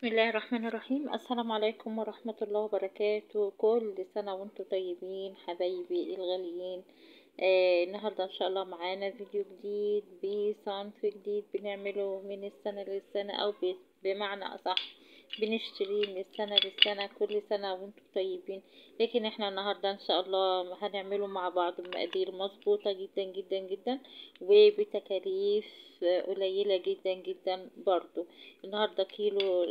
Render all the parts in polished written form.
بسم الله الرحمن الرحيم. السلام عليكم ورحمة الله وبركاته. كل سنة وانتم طيبين حبايبي الغاليين. النهاردة ان شاء الله معانا فيديو جديد بصنف جديد بنعمله من السنة للسنة او بمعنى اصح بنشتريه من السنة للسنة كل سنة وانتم طيبين. لكن احنا النهاردة ان شاء الله هنعمله مع بعض بمقادير مظبوطة جدا جدا جدا وبتكاليف قليلة جدا جدا برضو. النهاردة كيلو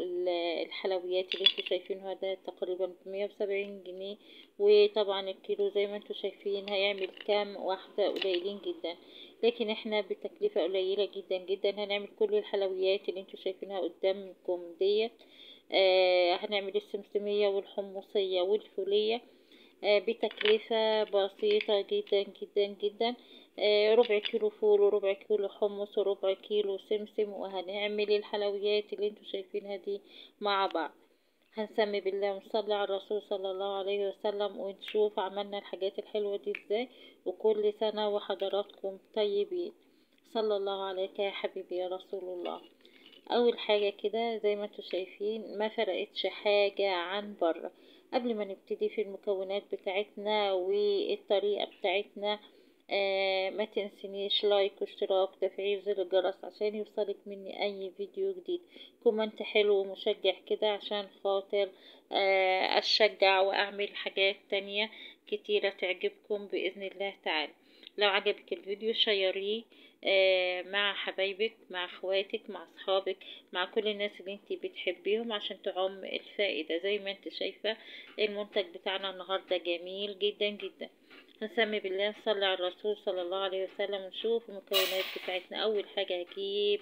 الحلويات اللي انتوا شايفينه ده تقريبا ب170 جنيه. وطبعا الكيلو زي ما انتوا شايفين هيعمل كام واحدة؟ قليلين جدا. لكن احنا بتكلفة قليلة جدا جدا هنعمل كل الحلويات اللي انتوا شايفينها قدامكم ديت. هنعمل السمسمية والحمصية والفولية بتكلفة بسيطة جدا جدا جدا. ربع كيلو فول وربع كيلو حمص وربع كيلو سمسم، وهنعمل الحلويات اللي انتوا شايفينها دي مع بعض. هنسمي بالله ونصلي على الرسول صلى الله عليه وسلم ونشوف عملنا الحاجات الحلوة دي ازاي. وكل سنة وحضراتكم طيبين. صلى الله عليك يا حبيبي يا رسول الله. اول حاجة كده زي ما انتوا شايفين ما فرقتش حاجة عن بره. قبل ما نبتدي في المكونات بتاعتنا والطريقة بتاعتنا، ما تنسنيش لايك واشتراك وتفعيل زر الجرس عشان يوصلك مني اي فيديو جديد. كومنت حلو ومشجع كده عشان خاطر اشجع واعمل حاجات تانية كتيرة تعجبكم بإذن الله تعالى. لو عجبك الفيديو شيريه مع حبايبك، مع اخواتك، مع اصحابك، مع كل الناس اللي انتي بتحبيهم عشان تعم الفائدة. زي ما انت شايفة المنتج بتاعنا النهاردة جميل جدا جدا. هنسمي بالله نصلي على الرسول صلى الله عليه وسلم ونشوف المكونات بتاعتنا. اول حاجة هجيب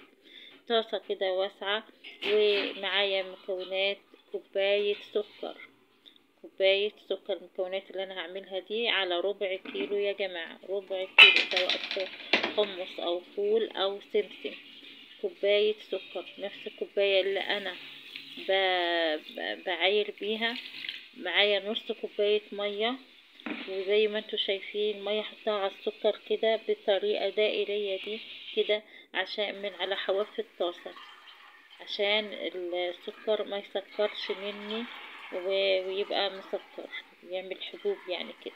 طاسة كده واسعة ومعايا مكونات كوباية سكر. كوباية سكر. المكونات اللي انا هعملها دي على ربع كيلو يا جماعة، ربع كيلو سواء حمص او فول او سمسم. كوباية سكر نفس الكوباية اللي انا بعاير بيها. معايا نص كوباية مية، وزي ما انتوا شايفين مية حطها على السكر كده بطريقة دائرية دي كده عشان من على حواف الطاسة عشان السكر ما يسكرش مني ويبقى مسكر يعمل حبوب يعني كده.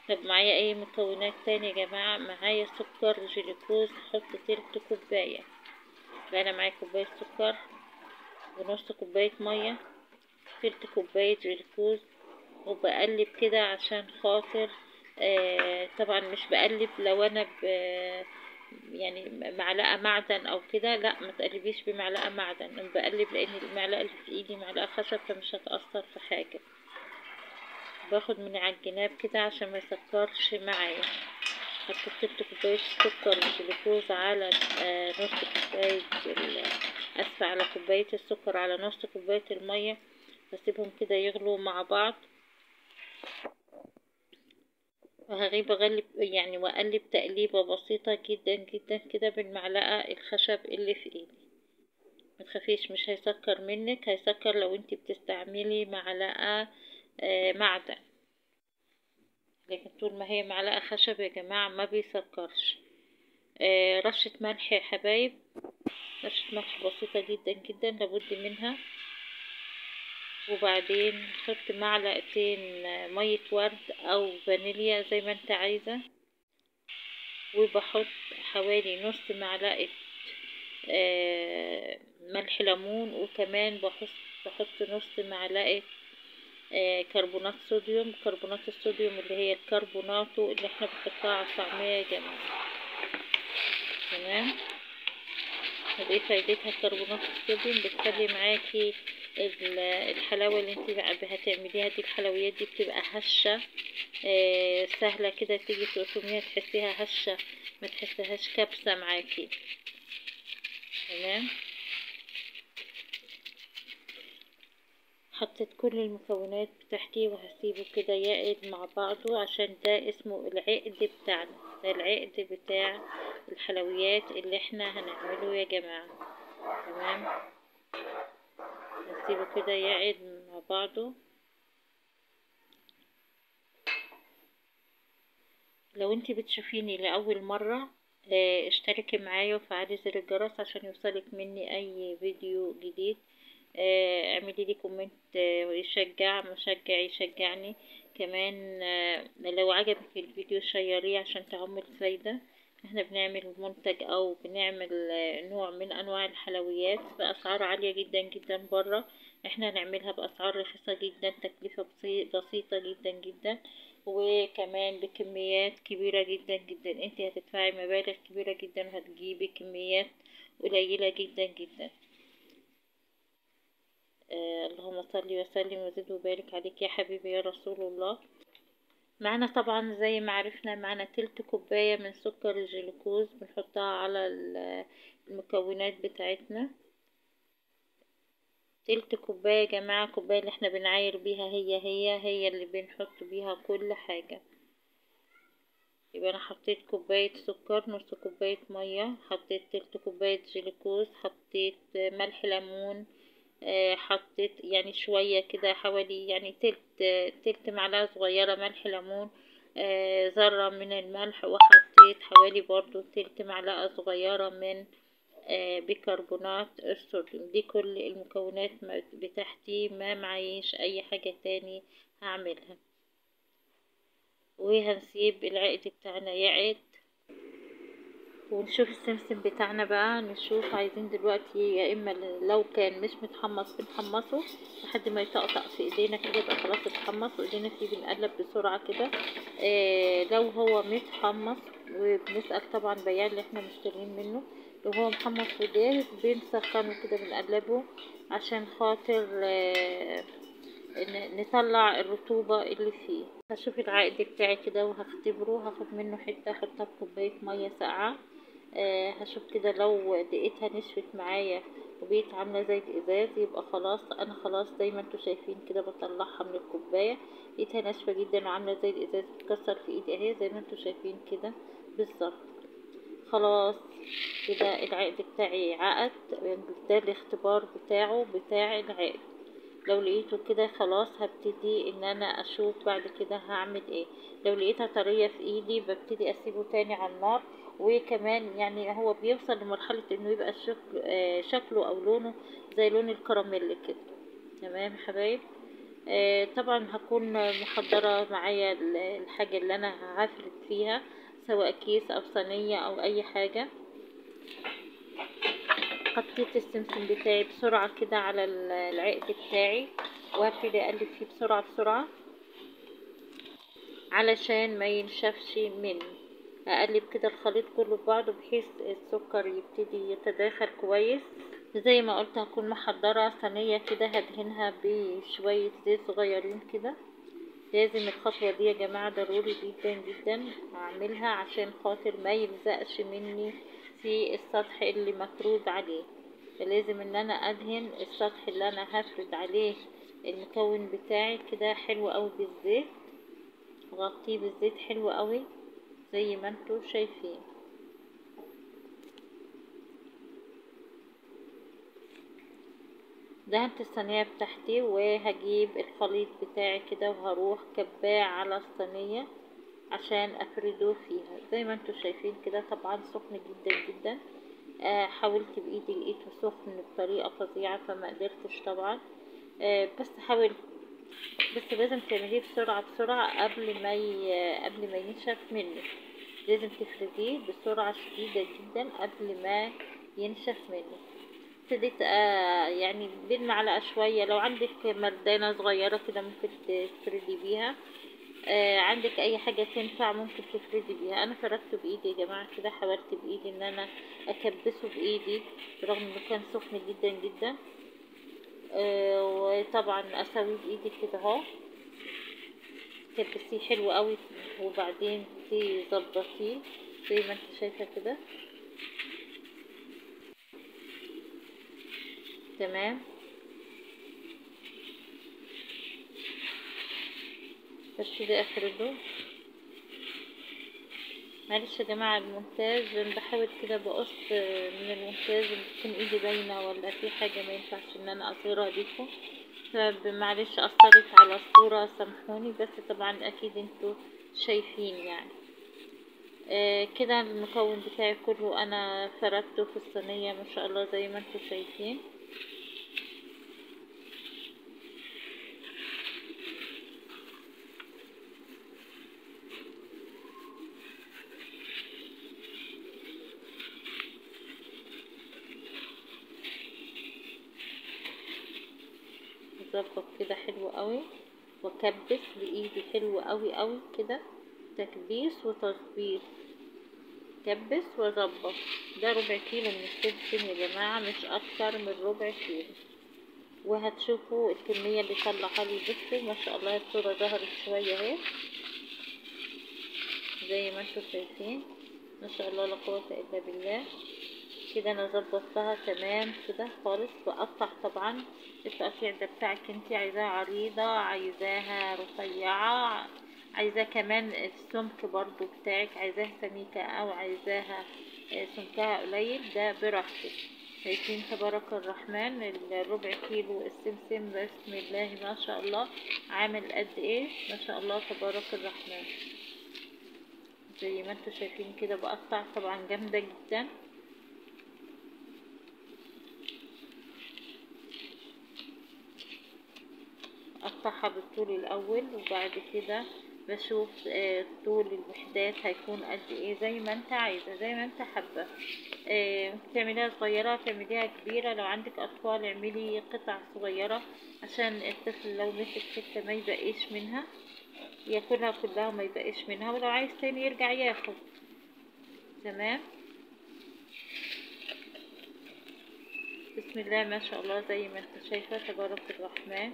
طب معايا اي مكونات تانية يا جماعة؟ معايا سكر جلوكوز هحط تلت كوباية. انا معايا كوباية سكر ونص كوباية مية تلت كوباية جلوكوز، وبقلب كده عشان خاطر طبعا مش بقلب لو انا يعني معلقة معدن او كده، لا ما تقلبيش بمعلقة معدن. انا بقلب لان المعلقة اللي في ايدي معلقة خشب فمش هتأثر في حاجة. باخد من على الجناب كده عشان ما يسكرش معايا. حطيت تلت كوباية سكر الجلوكوز على نص كوباية اسفة على كوباية السكر على نص كوباية المية. بسيبهم كده يغلوا مع بعض، وهغيب اغلب يعني واقلب تقليبة بسيطة جدا جدا كده بالمعلقة الخشب اللي في ايدي. ما تخافيش مش هيسكر منك، هيسكر لو انتي بتستعملي معلقة معدن، لكن طول ما هي معلقة خشب يا جماعة ما بيسكرش. رشة ملح يا حبايب، رشة ملح بسيطة جدا جدا لابد منها. وبعدين نحط معلقتين مية ورد او فانيليا زي ما انت عايزة. وبحط حوالي نص معلقة ملح ليمون، وكمان بحط نص معلقة كربونات صوديوم. كربونات الصوديوم اللي هي الكربوناتو اللي احنا بنحطها على الطعمية يا جماعة. تمام. ايه فايدتها كربونات الصوديوم؟ بتخلي معاكي الحلاوة اللي انت هتعمليها دي. الحلويات دي بتبقى هشة سهلة كده، تيجي تقسميها تحسيها هشة ما تحسيهاش كبسة معاكي. تمام. حطيت كل المكونات بتاعتي وهسيبه كده يعقد مع بعضه عشان ده اسمه العقد بتاعنا. ده العقد بتاع الحلويات اللي احنا هنعمله يا جماعة. تمام. هسيبه كده يعقد مع بعضه. لو انتي بتشوفيني لأول مرة اشتركي معايا وفعلي زر الجرس عشان يوصلك مني اي فيديو جديد. اعملي لي كومنت يشجع، مشجع يشجعني كمان. لو عجبك الفيديو شيريه عشان تعم الفايدة. احنا بنعمل منتج او بنعمل نوع من انواع الحلويات باسعار عالية جدا جدا بره. احنا هنعملها باسعار رخيصة جدا، تكلفة بسيطة جدا جدا، وكمان بكميات كبيرة جدا جدا. انت هتدفعي مبالغ كبيرة جدا وهتجيبي كميات قليلة جدا جدا. اللهم صل وسلم وزد وبارك عليك يا حبيبي يا رسول الله. معنا طبعا زي ما عرفنا، معنا تلت كوباية من سكر الجلوكوز بنحطها على المكونات بتاعتنا. تلت كوباية يا جماعة، كوباية اللي احنا بنعاير بيها هي اللي بنحط بيها كل حاجة. يبقى انا حطيت كوباية سكر، نص كوباية مية، حطيت تلت كوباية جلوكوز، حطيت ملح ليمون، حطيت يعني شوية كده حوالي يعني تلت معلقة صغيرة ملح ليمون، ذرة من الملح، وحطيت حوالي برضو تلت معلقة صغيرة من بيكربونات الصوديوم. دي كل المكونات بتاعتي، ما معيش اي حاجة تاني هعملها. وهنسيب العقد بتاعنا يعد ونشوف السمسم بتاعنا بقى. نشوف عايزين دلوقتي يا اما لو كان مش متحمص بنحمصه لحد ما يطقطق في ايدينا كده، يبقى خلاص اتحمص وايدينا فيه، بنقلب بسرعة كده. لو هو متحمص وبنسأل طبعا بياع اللي احنا مشترين منه، لو هو محمص وجاهز بنسخنه كده، بنقلبه عشان خاطر نطلع الرطوبة اللي فيه. هشوف العقد بتاعي كده وهختبره، هاخد منه حتة احطها في كوباية مية ساقعة. هشوف كده لو لقيتها نشفت معايا وبقيت عاملة زي الازاز، يبقى خلاص انا خلاص زي ما انتوا شايفين كده بطلعها من الكوباية. لقيتها ناشفة جدا وعاملة زي الازاز بتكسر في ايدي اهي زي ما انتوا شايفين كده بالظبط. خلاص كده العقد بتاعي عقد. ده الاختبار بتاعه بتاع العقد. لو لقيته كده خلاص هبتدي ان انا اشوف بعد كده هعمل ايه. لو لقيتها طرية في ايدي ببتدي اسيبه تاني على النار. وكمان يعني هو بيوصل لمرحلة انه يبقى الشكل شكله او لونه زي لون الكراميل كده. تمام حبايب. طبعا هكون محضرة معايا الحاجة اللي انا هفرد فيها، سواء كيس او صينية او اي حاجة. حطيت السمسم بتاعي بسرعة كده على العقد بتاعي، وهبتدي اقلب فيه بسرعة بسرعة علشان ما ينشفش مني. اقلب كده الخليط كله ببعضه بحيث السكر يبتدي يتداخل كويس. زي ما قلت هكون محضرة صينية كده هدهنها بشوية زيت صغيرين كده. لازم الخطوة دي يا جماعة ضروري جدا جدا اعملها عشان خاطر ما يلزقش مني في السطح اللي مفروض عليه. فلازم ان انا ادهن السطح اللي انا هفرد عليه المكون بتاعي كده حلو قوي بالزيت. غطيه بالزيت حلو قوي زي ما انتوا شايفين. دهنت الصينية بتاعتي وهجيب الخليط بتاعي كده وهروح كباه على الصينية عشان افرده فيها زي ما انتوا شايفين كده. طبعا سخن جدا جدا. حاولت بايدي لقيته سخن بطريقة فظيعة فما قدرتش طبعا. بس حاولت. بس لازم تعمليه بسرعة بسرعة قبل ما ينشف منك. لازم تفرديه بسرعة شديدة جدا قبل ما ينشف منك. ابتديت يعني بالمعلقة شوية. لو عندك مردانة صغيرة كده ممكن تفردي بيها. عندك اي حاجة تنفع ممكن تفردي بيها. انا فردته بايدي يا جماعة كده، حاولت بايدي ان انا اكبسه بايدي رغم انه كان سخن جدا جدا. وطبعا اسويه بايدي كده اهو، تكبسيه حلو قوي وبعدين تظبطيه زي ما انت شايفة كده. تمام. ببتدي افرده. معلش يا جماعة المونتاج انا بحاول كده بقص من المونتاج اللي تكون ايدي باينة ولا في حاجة ما ينفعش ان انا اصورها ليكم، فمعلش اثرت على الصورة سامحوني. بس طبعا اكيد انتوا شايفين يعني. كده المكون بتاعي كله انا فردته في الصينية ما شاء الله زي ما انتوا شايفين. اتظبط كده حلو قوي، واكبس بايدي حلو قوي قوي كده، تكبيس وتظبيط، كبس واظبط. ده ربع كيلو من السمسم يا جماعة، مش اكتر من ربع كيلو. وهتشوفوا الكمية اللي طلعها لي. بصوا ما شاء الله الصورة ظهرت شوية اهي، زي ما انتوا شايفين ما شاء الله لا قوة الا بالله. كده انا ظبطتها تمام كده خالص. بقطع طبعا التقطيع ده بتاعك انتي، عايزاها عريضة، عايزاها رفيعة، عايزاه كمان السمك برضو بتاعك، عايزاها سميكة او عايزاها سمكها قليل، ده براحتك. شايفين تبارك الرحمن الربع كيلو السمسم بسم الله ما شاء الله عامل قد ايه، ما شاء الله تبارك الرحمن. زي ما انتوا شايفين كده بقطع طبعا جامدة جدا. اقطعها بالطول الاول، وبعد كده بشوف طول الوحدات هيكون قد ايه، زي ما انت عايزة زي ما انت حابة. ممكن تعمليها صغيرة تعمليها كبيرة، لو عندك اطفال اعملي قطع صغيرة عشان الطفل لو مسك حتة ما يبقيش منها، ياكلها كلها وما يبقيش منها، ولو عايز تاني يرجع ياخد. تمام. بسم الله ما شاء الله زي ما انت شايفة تبارك الرحمن.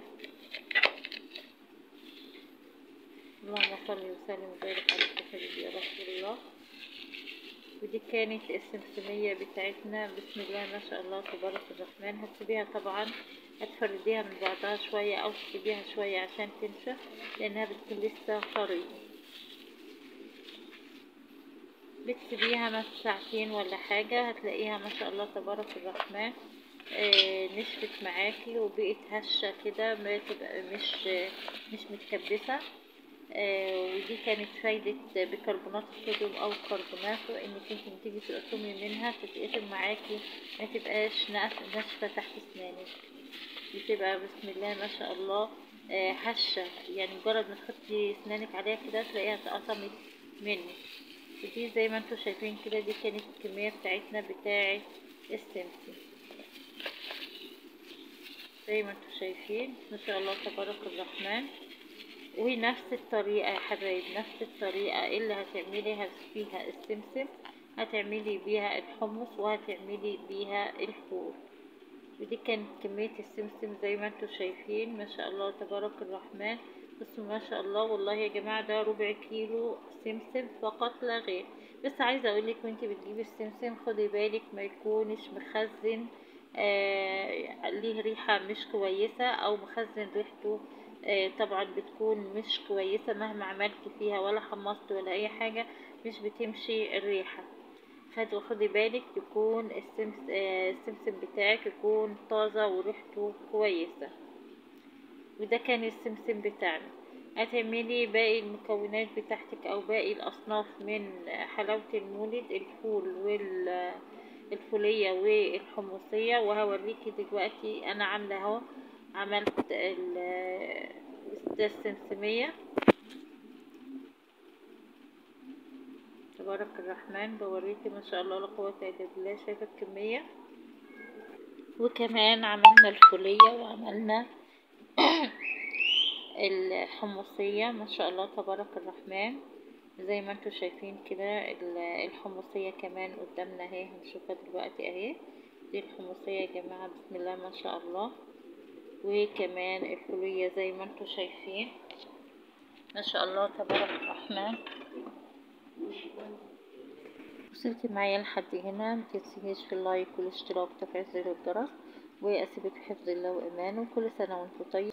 اللهم صل وسلم وبارك على حبيبي يا رسول الله. ودي كانت السمسمية بتاعتنا بسم الله ما شاء الله تبارك الرحمن. هتسيبيها طبعا، هتفرديها من بعضها شوية او تسيبيها شوية عشان تنشف، لانها بتكون لسه طرية. بتسيبيها مثلا ساعتين ولا حاجة، هتلاقيها ما شاء الله تبارك الرحمن نشفت معاكي وبقت هشة كده، ما تبقى مش متكبسة. ودي كانت فايدة بيكربونات الصوديوم او كربوناتو، انك انت تيجي تقطمي منها تتقطم معاكي، ما تبقاش ناشفة تحت اسنانك، بتبقى بسم الله ما شاء الله هشة، يعني مجرد ما تحطي اسنانك عليها كده تلاقيها اتقطمت منك. ودي زي ما انتوا شايفين كده دي كانت الكمية بتاعتنا بتاعة السمسم، زي ما انتوا شايفين ما شاء الله تبارك الرحمن. وهي نفس الطريقة يا حبايب، نفس الطريقة اللي هتعملي فيها السمسم هتعملي بيها الحمص وهتعملي بيها الفول. ودي كانت كمية السمسم زي ما انتوا شايفين ما شاء الله تبارك الرحمن. بصوا ما شاء الله والله يا جماعة ده ربع كيلو سمسم فقط لا غير. بس عايزة اقولك وانتي بتجيبي السمسم خدي بالك ما يكونش مخزن ليه ريحة مش كويسة، او مخزن ريحته طبعا بتكون مش كويسة مهما عملت فيها ولا حمصت ولا اي حاجة، مش بتمشي الريحة. خدي بالك يكون السمسم بتاعك يكون طازة وريحته كويسة. وده كان السمسم بتاعنا. هتعملي باقي المكونات بتاعتك او باقي الاصناف من حلاوة المولد، الفول والفولية والحمصية، وهوريكي دلوقتي انا عاملة اهو. عملت السمسمية تبارك الرحمن، بوريكي ما شاء الله لا قوة الا بالله. شايفة الكمية. وكمان عملنا الفولية وعملنا الحمصية ما شاء الله تبارك الرحمن، زي ما انتوا شايفين كده. الحمصية كمان قدامنا اهي، هنشوفها دلوقتي اهي. دي الحمصية يا جماعة بسم الله ما شاء الله. وكمان الفولية زي ما انتوا شايفين ما شاء الله تبارك الرحمن. وصلتي معايا لحد هنا، متنسينيش في اللايك والاشتراك وتفعيل زر الجرس، واسيبك في حفظ الله وامان، وكل سنة وانتوا طيب.